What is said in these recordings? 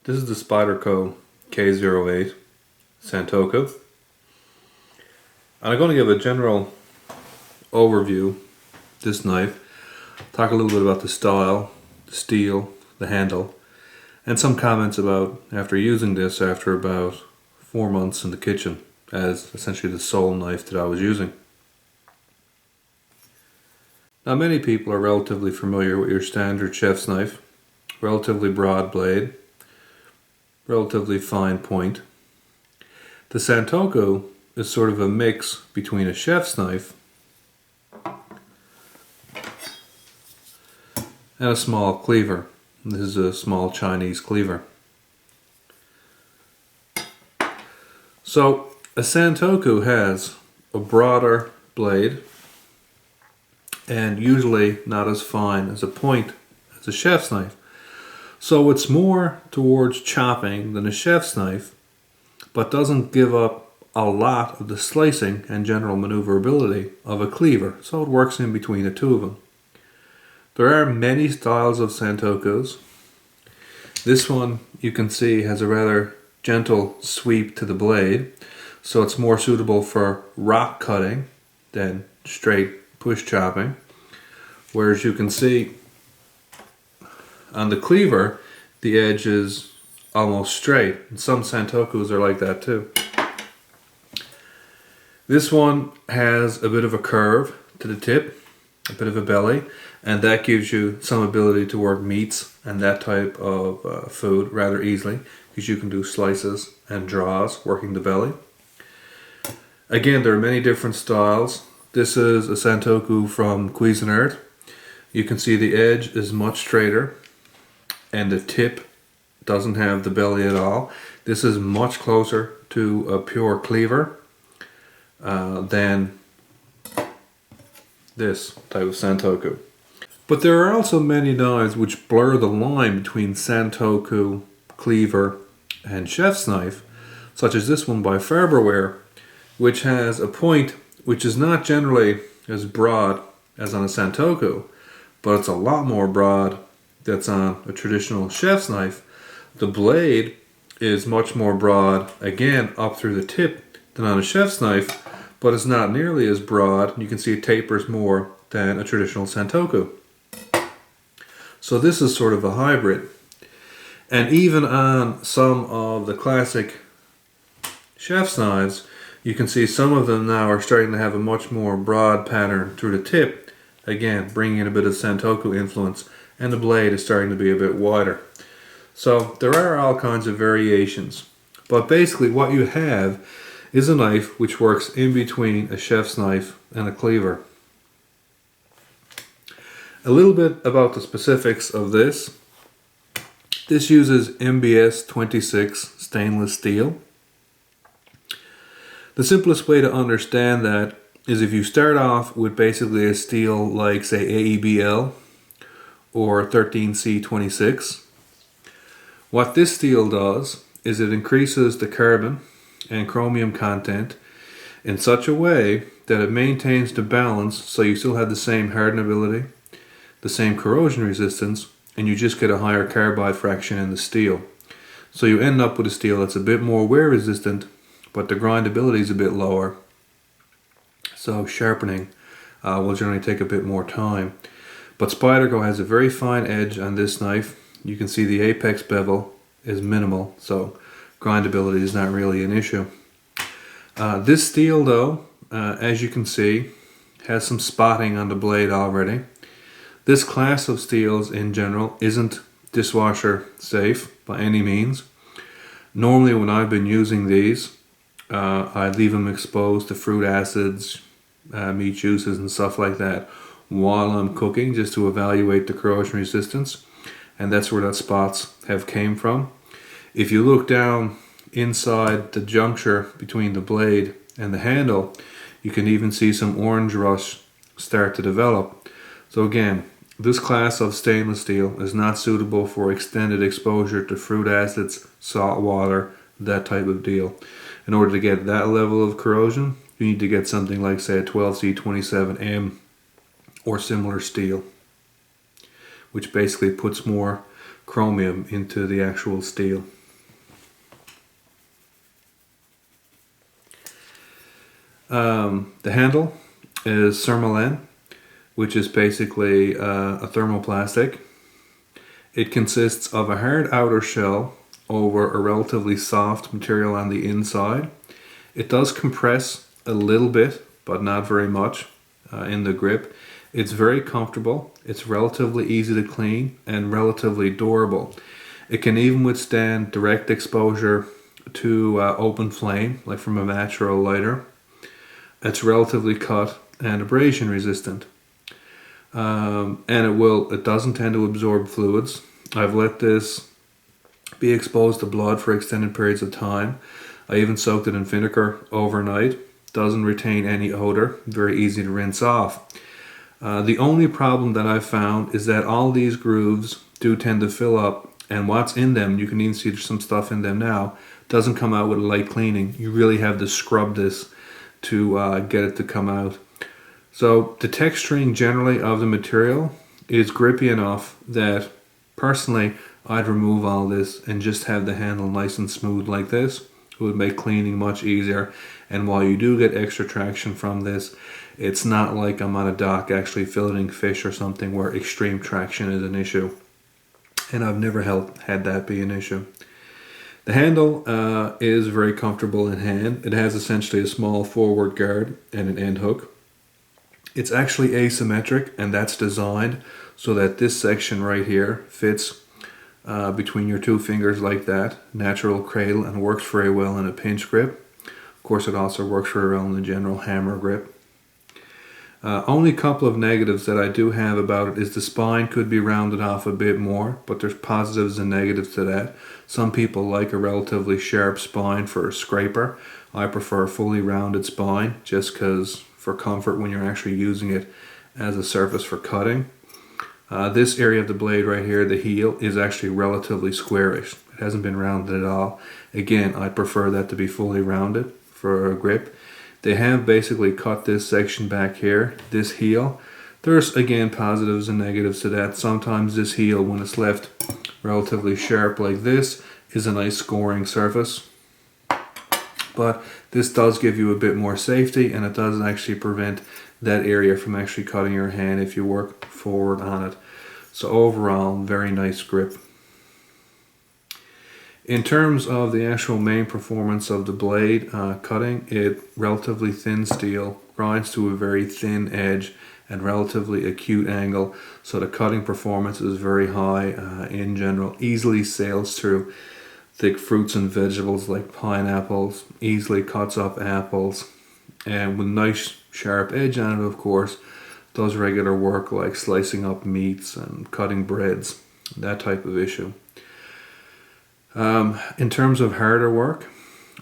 This is the Spyderco K08 Santoku. I'm going to give a general overview of this knife, talk a little bit about the style, the steel, the handle, and some comments about after using this after about 4 months in the kitchen as essentially the sole knife that I was using. Now many people are relatively familiar with your standard chef's knife, relatively broad blade, relatively fine point. The Santoku is sort of a mix between a chef's knife and a small cleaver. This is a small Chinese cleaver. So a Santoku has a broader blade and usually not as fine as a point as a chef's knife. So it's more towards chopping than a chef's knife, but doesn't give up a lot of the slicing and general maneuverability of a cleaver. So it works in between the two of them. There are many styles of Santokus. This one you can see has a rather gentle sweep to the blade, so it's more suitable for rock cutting than straight push chopping. Whereas you can see on the cleaver, the edge is almost straight. And some Santokus are like that too. This one has a bit of a curve to the tip, a bit of a belly, and that gives you some ability to work meats and that type of food rather easily, because you can do slices and draws working the belly. Again, there are many different styles. This is a Santoku from Cuisinart. You can see the edge is much straighter and the tip doesn't have the belly at all. This is much closer to a pure cleaver than this type of Santoku. But there are also many knives which blur the line between Santoku, cleaver, and chef's knife, such as this one by Farberware, which has a point which is not generally as broad as on a Santoku, but it's a lot more broad that's on a traditional chef's knife. The blade is much more broad, again up through the tip, than on a chef's knife, but it's not nearly as broad. You can see it tapers more than a traditional Santoku. So this is sort of a hybrid. And even on some of the classic chef's knives, you can see some of them now are starting to have a much more broad pattern through the tip, again bringing in a bit of Santoku influence, and the blade is starting to be a bit wider. So there are all kinds of variations, but basically what you have is a knife which works in between a chef's knife and a cleaver. A little bit about the specifics of this. This uses MBS 26 stainless steel. The simplest way to understand that is if you start off with basically a steel like say AEBL or 13C26. What this steel does is it increases the carbon and chromium content in such a way that it maintains the balance, so you still have the same hardenability, the same corrosion resistance, and you just get a higher carbide fraction in the steel. So you end up with a steel that's a bit more wear resistant, but the grindability is a bit lower. So sharpening will generally take a bit more time. But Spyderco has a very fine edge on this knife. You can see the apex bevel is minimal, so grindability is not really an issue. This steel though, as you can see, has some spotting on the blade already. This class of steels in general isn't dishwasher safe by any means. Normally when I've been using these, I leave them exposed to fruit acids, meat juices and stuff like that while I'm cooking, just to evaluate the corrosion resistance, and that's where that spots have came from. If you look down inside the juncture between the blade and the handle, you can even see some orange rust start to develop. So again, this class of stainless steel is not suitable for extended exposure to fruit acids, salt water, that type of deal. In order to get that level of corrosion, you need to get something like say a 12C27M or similar steel, which basically puts more chromium into the actual steel. The handle is Sermollan, which is basically a thermoplastic. It consists of a hard outer shell over a relatively soft material on the inside. It does compress a little bit, but not very much in the grip. It's very comfortable, it's relatively easy to clean, and relatively durable. It can even withstand direct exposure to open flame, like from a match or a lighter. It's relatively cut and abrasion resistant. And it doesn't tend to absorb fluids. I've let this be exposed to blood for extended periods of time. I even soaked it in vinegar overnight. Doesn't retain any odor, very easy to rinse off. The only problem that I've found is that all these grooves do tend to fill up, and what's in them, you can even see there's some stuff in them now, doesn't come out with a light cleaning. You really have to scrub this to get it to come out. So the texturing generally of the material is grippy enough that personally I'd remove all this and just have the handle nice and smooth like this. It would make cleaning much easier, and while you do get extra traction from this, it's not like I'm on a dock actually filleting fish or something where extreme traction is an issue, and I've never had that be an issue. The handle is very comfortable in hand. It has essentially a small forward guard and an end hook. It's actually asymmetric, and that's designed so that this section right here fits between your two fingers like that, natural cradle, and works very well in a pinch grip. Of course, it also works very well in the general hammer grip. Only couple of negatives that I do have about it is the spine could be rounded off a bit more, but there's positives and negatives to that. Some people like a relatively sharp spine for a scraper. I prefer a fully rounded spine just because for comfort when you're actually using it as a surface for cutting. This area of the blade right here, the heel, is actually relatively squarish. It hasn't been rounded at all. Again, I prefer that to be fully rounded for a grip. They have basically cut this section back here, this heel. There's again positives and negatives to that. Sometimes this heel, when it's left relatively sharp like this, is a nice scoring surface. But this does give you a bit more safety, and it does actually prevent that area from actually cutting your hand if you work forward on it. So overall, very nice grip. In terms of the actual main performance of the blade cutting, it relatively thin steel, grinds to a very thin edge and relatively acute angle, so the cutting performance is very high in general. Easily sails through thick fruits and vegetables like pineapples, easily cuts up apples, and with nice sharp edge on it, of course, does regular work like slicing up meats and cutting breads, that type of issue. In terms of harder work,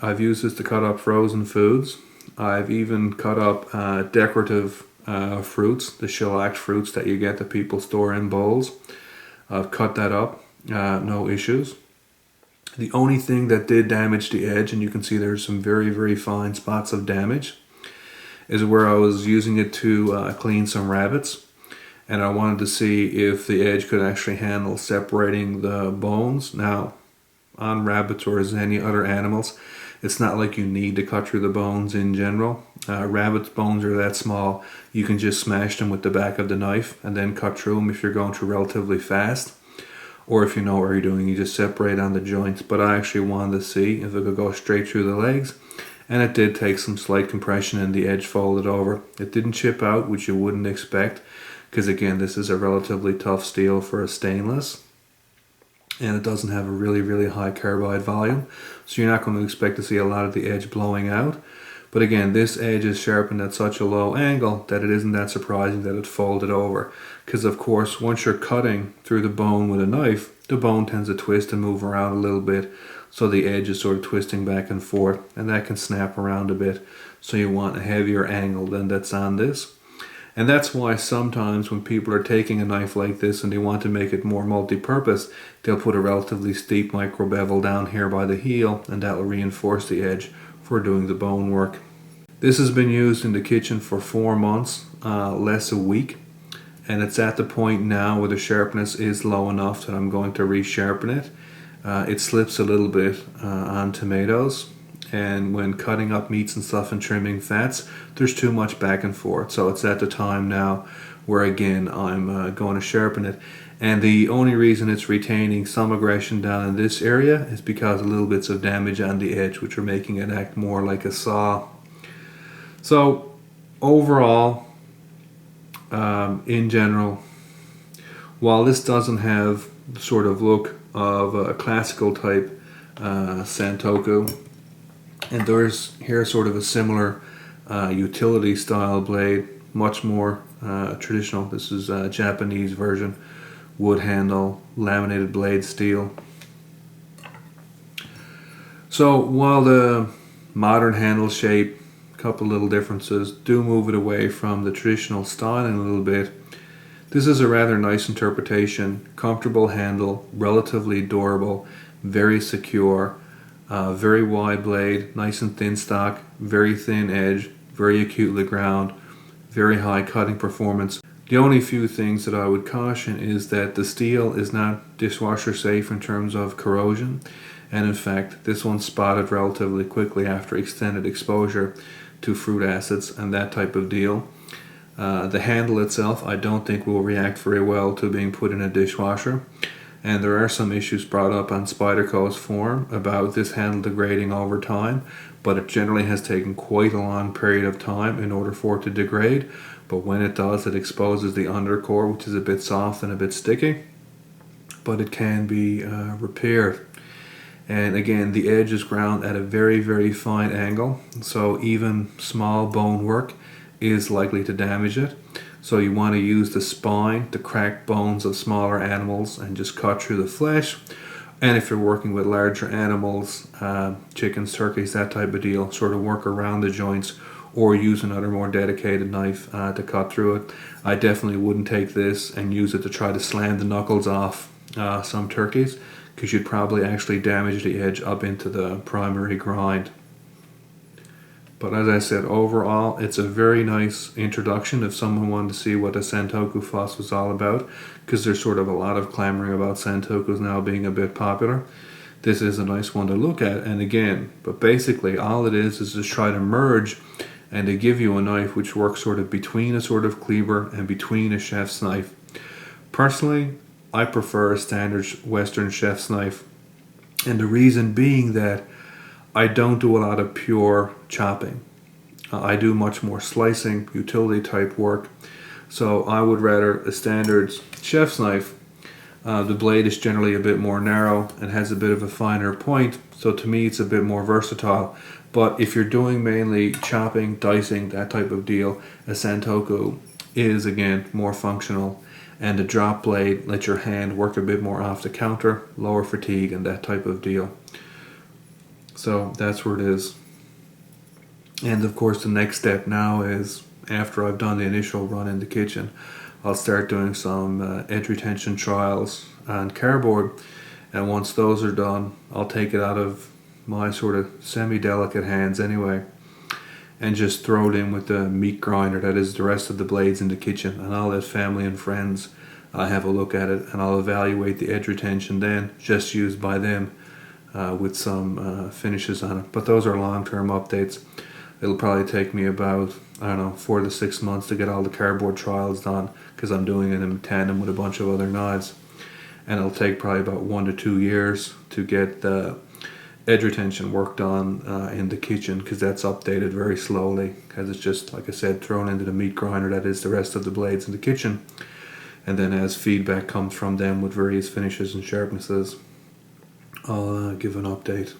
I've used this to cut up frozen foods. I've even cut up decorative fruits, the shellacked fruits that you get that people store in bowls. I've cut that up, no issues. The only thing that did damage the edge, and you can see there's some very, very fine spots of damage, is where I was using it to clean some rabbits. And I wanted to see if the edge could actually handle separating the bones. Now, on rabbits or as any other animals, it's not like you need to cut through the bones in general. Rabbits' bones are that small, you can just smash them with the back of the knife and then cut through them if you're going through relatively fast. Or if you know what you're doing, you just separate on the joints. But I actually wanted to see if it could go straight through the legs, and it did take some slight compression and the edge folded over. It didn't chip out, which you wouldn't expect, because again, this is a relatively tough steel for a stainless, and it doesn't have a really, really high carbide volume, so you're not going to expect to see a lot of the edge blowing out. But again, this edge is sharpened at such a low angle that it isn't that surprising that it folded over. Because of course, once you're cutting through the bone with a knife, the bone tends to twist and move around a little bit. So the edge is sort of twisting back and forth, and that can snap around a bit. So you want a heavier angle than that's on this. And that's why sometimes when people are taking a knife like this and they want to make it more multi-purpose, they'll put a relatively steep micro bevel down here by the heel, and that will reinforce the edge for doing the bone work. This has been used in the kitchen for 4 months, less a week, and it's at the point now where the sharpness is low enough that I'm going to resharpen it. It slips a little bit on tomatoes, and when cutting up meats and stuff and trimming fats, there's too much back and forth. So it's at the time now where again I'm going to sharpen it. And the only reason it's retaining some aggression down in this area is because of little bits of damage on the edge, which are making it act more like a saw. So overall, in general, while this doesn't have the sort of look of a classical type Santoku, and there's here sort of a similar utility style blade, much more traditional. This is a Japanese version, wood handle, laminated blade steel. So while the modern handle shape, a couple little differences, do move it away from the traditional styling a little bit, this is a rather nice interpretation. Comfortable handle, relatively durable, very secure, very wide blade, nice and thin stock, very thin edge, very acutely ground, very high cutting performance. The only few things that I would caution is that the steel is not dishwasher safe in terms of corrosion, and in fact this one spotted relatively quickly after extended exposure to fruit acids and that type of deal. The handle itself I don't think will react very well to being put in a dishwasher, and there are some issues brought up on Spyderco's forum about this handle degrading over time, but it generally has taken quite a long period of time in order for it to degrade. But when it does, it exposes the undercore, which is a bit soft and a bit sticky, but it can be repaired. And again, the edge is ground at a very, very fine angle, so even small bone work is likely to damage it. So you want to use the spine to crack bones of smaller animals and just cut through the flesh. And if you're working with larger animals, chickens, turkeys, that type of deal, sort of work around the joints or use another more dedicated knife to cut through it. I definitely wouldn't take this and use it to try to slam the knuckles off some turkeys, because you'd probably actually damage the edge up into the primary grind. But as I said, overall, it's a very nice introduction if someone wanted to see what a Santoku fuss was all about, because there's sort of a lot of clamoring about Santokus now being a bit popular. This is a nice one to look at, and again, but basically all it is to try to merge and to give you a knife which works sort of between a sort of cleaver and between a chef's knife. Personally, I prefer a standard Western chef's knife, and the reason being that I don't do a lot of pure chopping. I do much more slicing, utility type work. So I would rather a standard chef's knife. The blade is generally a bit more narrow and has a bit of a finer point, so to me it's a bit more versatile. But if you're doing mainly chopping, dicing, that type of deal, a Santoku is again more functional, and the drop blade lets your hand work a bit more off the counter, lower fatigue and that type of deal. So that's where it is. And of course the next step now is, after I've done the initial run in the kitchen, I'll start doing some edge retention trials on cardboard, and once those are done I'll take it out of my sort of semi-delicate hands anyway and just throw it in with the meat grinder, that is the rest of the blades in the kitchen, and I'll let family and friends have a look at it, and I'll evaluate the edge retention then, just used by them with some finishes on it. But those are long-term updates. It'll probably take me about, I don't know, 4 to 6 months to get all the cardboard trials done, because I'm doing it in tandem with a bunch of other knives, and it'll take probably about 1 to 2 years to get the edge retention worked on in the kitchen, because that's updated very slowly, because it's just, like I said, thrown into the meat grinder, that is the rest of the blades in the kitchen, and then as feedback comes from them with various finishes and sharpnesses, I'll give an update.